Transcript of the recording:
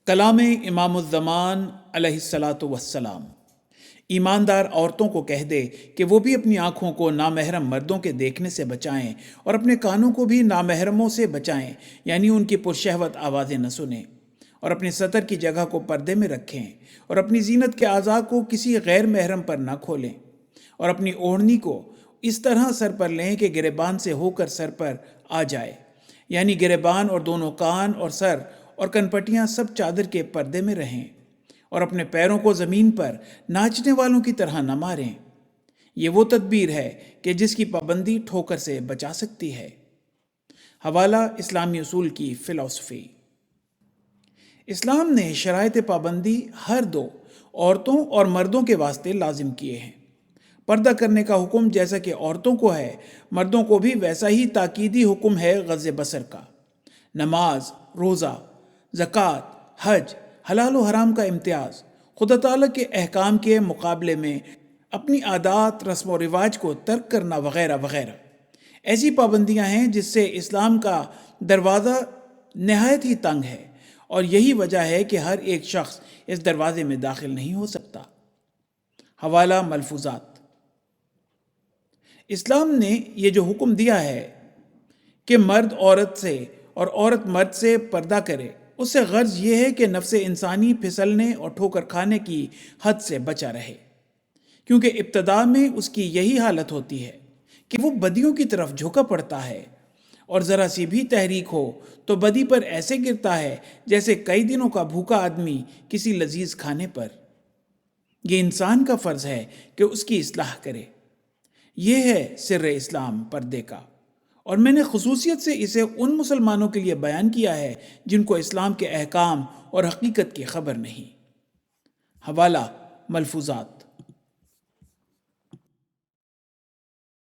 کلام امام الزمان علیہ الصلاۃ والسلام۔ ایماندار عورتوں کو کہہ دے کہ وہ بھی اپنی آنکھوں کو نامحرم مردوں کے دیکھنے سے بچائیں اور اپنے کانوں کو بھی نامحرموں سے بچائیں، یعنی ان کی پرشہوت آوازیں نہ سنیں، اور اپنے سطر کی جگہ کو پردے میں رکھیں، اور اپنی زینت کے اعضاء کو کسی غیر محرم پر نہ کھولیں، اور اپنی اوڑھنی کو اس طرح سر پر لیں کہ گریبان سے ہو کر سر پر آ جائے، یعنی گریبان اور دونوں کان اور سر اور کنپٹیاں سب چادر کے پردے میں رہیں، اور اپنے پیروں کو زمین پر ناچنے والوں کی طرح نہ ماریں۔ یہ وہ تدبیر ہے کہ جس کی پابندی ٹھوکر سے بچا سکتی ہے۔ حوالہ اسلامی اصول کی فلسفی۔ اسلام نے شرائط پابندی ہر دو عورتوں اور مردوں کے واسطے لازم کیے ہیں۔ پردہ کرنے کا حکم جیسا کہ عورتوں کو ہے، مردوں کو بھی ویسا ہی تاکیدی حکم ہے غض بصر کا۔ نماز، روزہ، زکوٰۃ، حج، حلال و حرام کا امتیاز، خدا تعالیٰ کے احکام کے مقابلے میں اپنی عادات، رسم و رواج کو ترک کرنا وغیرہ وغیرہ ایسی پابندیاں ہیں جس سے اسلام کا دروازہ نہایت ہی تنگ ہے، اور یہی وجہ ہے کہ ہر ایک شخص اس دروازے میں داخل نہیں ہو سکتا۔ حوالہ ملفوظات۔ اسلام نے یہ جو حکم دیا ہے کہ مرد عورت سے اور عورت مرد سے پردہ کرے، اس سے غرض یہ ہے کہ نفس انسانی پھسلنے اور ٹھوکر کھانے کی حد سے بچا رہے، کیونکہ ابتدا میں اس کی یہی حالت ہوتی ہے کہ وہ بدیوں کی طرف جھکا پڑتا ہے، اور ذرا سی بھی تحریک ہو تو بدی پر ایسے گرتا ہے جیسے کئی دنوں کا بھوکا آدمی کسی لذیذ کھانے پر۔ یہ انسان کا فرض ہے کہ اس کی اصلاح کرے۔ یہ ہے سر اسلام پردے کا، اور میں نے خصوصیت سے اسے ان مسلمانوں کے لیے بیان کیا ہے جن کو اسلام کے احکام اور حقیقت کی خبر نہیں۔ حوالہ ملفوظات۔